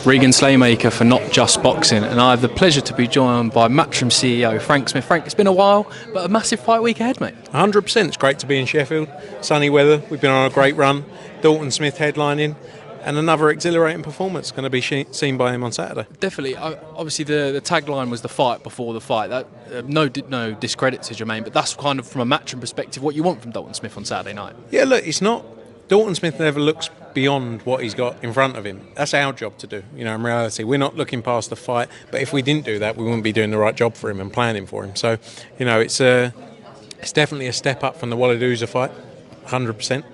Regan Slaymaker for Not Just Boxing, and I have the pleasure to be joined by Matchroom CEO Frank Smith. Frank, it's been a while, but a massive fight week ahead, mate. 100%. It's great to be in Sheffield. Sunny weather. We've been on a great run. Dalton Smith headlining, and another exhilarating performance going to be seen by him on Saturday. Definitely. Obviously, the tagline was the fight before the fight. That no discredit to Jermaine, but that's kind of from a Matchroom perspective what you want from Dalton Smith on Saturday night. Yeah, look, it's not. Dalton Smith never looks beyond what he's got in front of him. That's our job to do. In reality, we're not looking past the fight. But if we didn't do that, we wouldn't be doing the right job for him and planning for him. So, it's definitely a step up from the Wallidooza fight, 100%.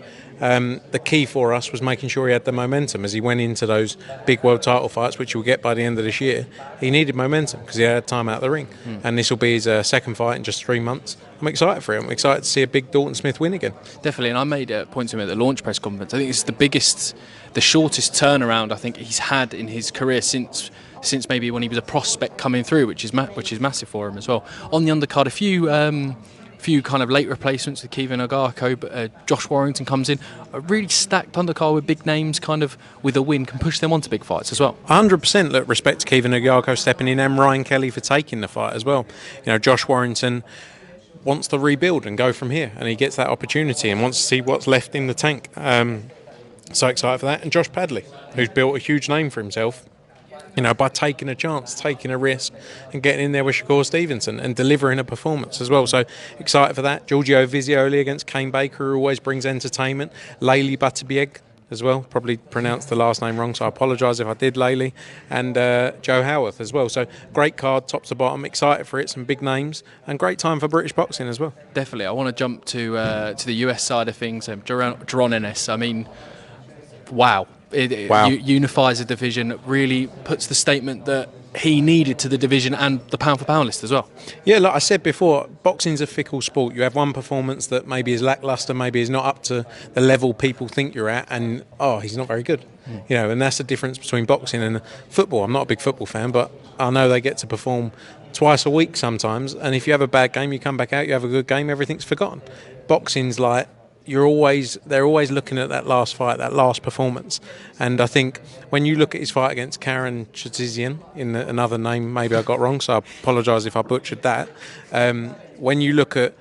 The key for us was making sure he had the momentum as he went into those big world title fights, which he'll get by the end of this year. He needed momentum because he had time out of the ring. And this will be his second fight in just 3 months. I'm excited for him. I'm excited to see a big Dalton Smith win again. Definitely, and I made a point to him at the launch press conference. I think it's the shortest turnaround I think he's had in his career since maybe when he was a prospect coming through, which is massive for him as well. On the undercard, a few kind of late replacements with Kevin Ogarko, but Josh Warrington comes in. A really stacked undercard with big names, kind of with a win, can push them onto big fights as well. 100%. Look, respect to Kevin Ogarko stepping in and Ryan Kelly for taking the fight as well. Josh Warrington wants to rebuild and go from here, and he gets that opportunity and wants to see what's left in the tank. So excited for that. And Josh Padley, who's built a huge name for himself, by taking a chance, taking a risk and getting in there with Shakur Stevenson and delivering a performance as well. So excited for that. Giorgio Vizioli against Kane Baker, who always brings entertainment. Layli Batabieg as well. Probably pronounced the last name wrong, so I apologise if I did, Layli. And Joe Howarth as well. So great card, top to bottom. Excited for it, some big names. And great time for British boxing as well. Definitely. I want to jump to the US side of things. Jaron Ennis, I mean, wow. It unifies the division, really puts the statement that he needed to the division and the pound-for-pound list as well. Yeah, like I said before, boxing's a fickle sport. You have one performance that maybe is lacklustre, maybe is not up to the level people think you're at, and, he's not very good. And that's the difference between boxing and football. I'm not a big football fan, but I know they get to perform twice a week sometimes, and if you have a bad game, you come back out, you have a good game, everything's forgotten. Boxing's like, they're always looking at that last fight, that last performance. And I think when you look at his fight against Karen Chazizian, another name maybe I got wrong, so I apologise if I butchered that. When you look at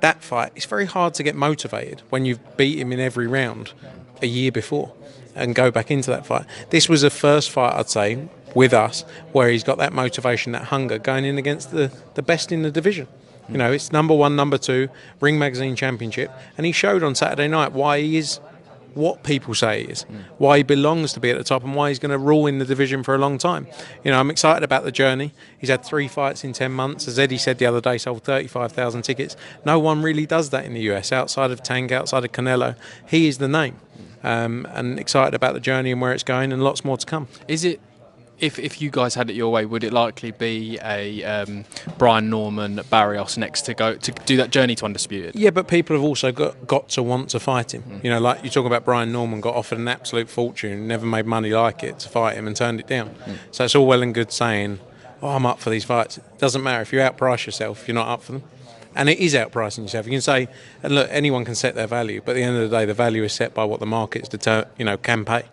that fight, it's very hard to get motivated when you've beat him in every round a year before and go back into that fight. This was the first fight, I'd say, with us, where he's got that motivation, that hunger, going in against the best in the division. It's number 1, number 2, Ring Magazine Championship, and he showed on Saturday night why he is what people say he is, why he belongs to be at the top, and why he's going to rule in the division for a long time. I'm excited about the journey. He's had 3 fights in 10 months. As Eddie said the other day, sold 35,000 tickets. No one really does that in the US, outside of Tank, outside of Canelo. He is the name. And excited about the journey and where it's going, and lots more to come. Is it? If you guys had it your way, would it likely be a Brian Norman Barrios next to do that journey to Undisputed? Yeah, but people have also got to want to fight him. Like you talk about Brian Norman got offered an absolute fortune, never made money like it to fight him and turned it down. So it's all well and good saying, I'm up for these fights. It doesn't matter if you outprice yourself, you're not up for them. And it is outpricing yourself. You can say, and look, anyone can set their value, but at the end of the day, the value is set by what the markets can pay.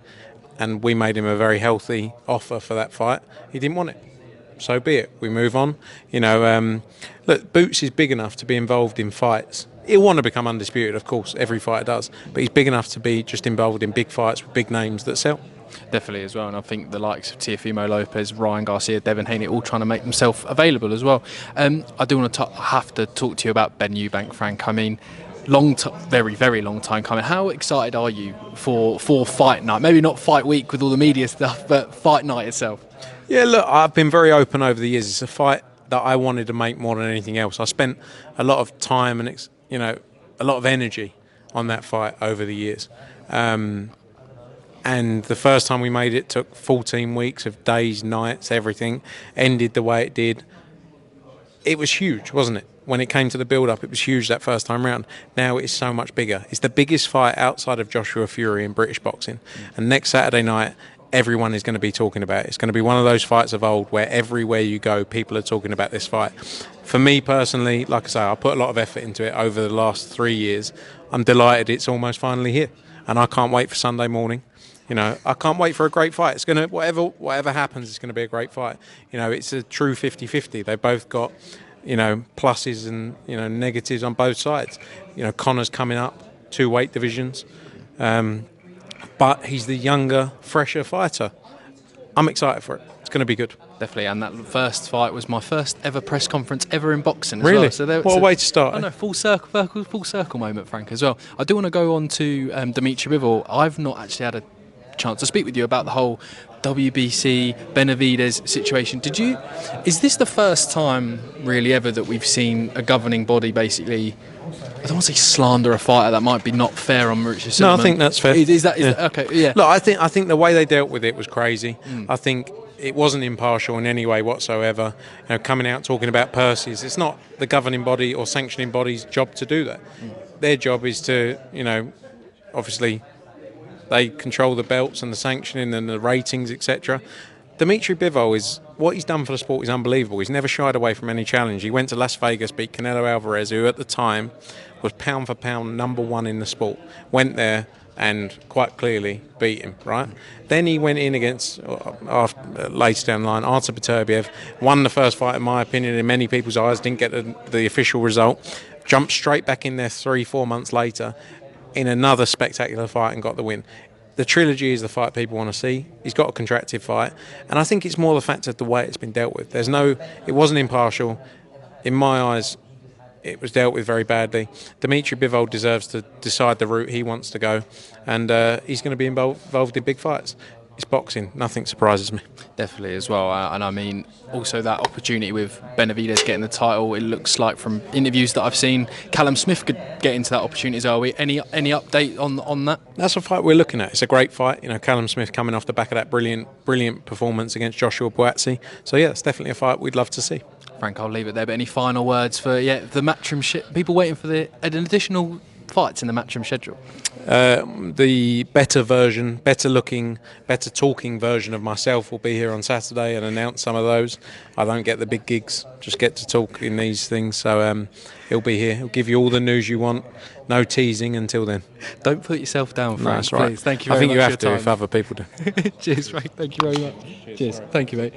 And we made him a very healthy offer for that fight. He didn't want it. So be it. We move on. Look, Boots is big enough to be involved in fights. He'll want to become undisputed, of course. Every fighter does. But he's big enough to be just involved in big fights with big names that sell. Definitely as well. And I think the likes of Teofimo Lopez, Ryan Garcia, Devin Haney, all trying to make themselves available as well. I do want to have to talk to you about Ben Eubank, Frank. I mean, very, very long time coming. How excited are you for fight night? Maybe not fight week with all the media stuff, but fight night itself. Yeah, look, I've been very open over the years. It's a fight that I wanted to make more than anything else. I spent a lot of time and a lot of energy on that fight over the years. And the first time we made it took 14 weeks of days, nights, everything. Ended the way it did. It was huge, wasn't it? When it came to the build-up, it was huge that first time round. Now it's so much bigger. It's the biggest fight outside of Joshua Fury in British boxing. And next Saturday night, everyone is going to be talking about it. It's going to be one of those fights of old where everywhere you go, people are talking about this fight. For me personally, like I say, I put a lot of effort into it over the last 3 years. I'm delighted it's almost finally here. And I can't wait for Sunday morning. You know, I can't wait for a great fight. It's gonna whatever happens, it's gonna be a great fight. You know, it's a true 50-50. They both got, you know, pluses and, you know, negatives on both sides. You know, Conor's coming up 2 weight divisions, but he's the younger, fresher fighter. I'm excited for it. It's going to be good. Definitely, and that first fight was my first ever press conference ever in boxing as Really? well. So What a way to start. I know, full circle moment, Frank, as well. I do want to go on to Dmitry Bivol. I've not actually had a chance to speak with you about the whole WBC Benavidez situation. Is this the first time really ever that we've seen a governing body basically, I don't want to say slander a fighter, that might be not fair on Mauricio Silverman? No, I think that's fair. Is that okay? Yeah. Look, I think the way they dealt with it was crazy. I think it wasn't impartial in any way whatsoever. You know, coming out talking about purses, it's not the governing body or sanctioning body's job to do that. Their job is to, you know, obviously they control the belts and the sanctioning and the ratings, etc. Dmitry Bivol, is what he's done for the sport is unbelievable. He's never shied away from any challenge. He went to Las Vegas, beat Canelo Alvarez, who at the time was pound for pound #1 in the sport. Went there and quite clearly beat him, right? Then he went in against, later down the line, Artur Beterbiev, won the first fight, in my opinion, in many people's eyes, didn't get the official result, jumped straight back in there 3-4 months later in another spectacular fight and got the win. The trilogy is the fight people want to see. He's got a contracted fight, and I think it's more the fact of the way it's been dealt with. It wasn't impartial. In my eyes, it was dealt with very badly. Dmitry Bivol deserves to decide the route he wants to go, and he's going to be involved in big fights. It's boxing. Nothing surprises me. Definitely as well, and I mean also that opportunity with Benavidez getting the title. It looks like from interviews that I've seen, Callum Smith could get into that opportunity as well. Any update on that? That's a fight we're looking at. It's a great fight. You know, Callum Smith coming off the back of that brilliant performance against Joshua Buatsi. So yeah, it's definitely a fight we'd love to see. Frank, I'll leave it there. But any final words for the matchroom people waiting for an additional fights in the matchroom schedule? The better version, better looking, better talking version of myself will be here on Saturday and announce some of those. I don't get the big gigs, just get to talk in these things. So he'll be here. He'll give you all the news you want. No teasing until then. Don't put yourself down, Frank. No, that's right. Please. Thank you very much. I think you have for your to time. if other people do. Cheers, Frank. Thank you very much. Cheers. Thank you, mate.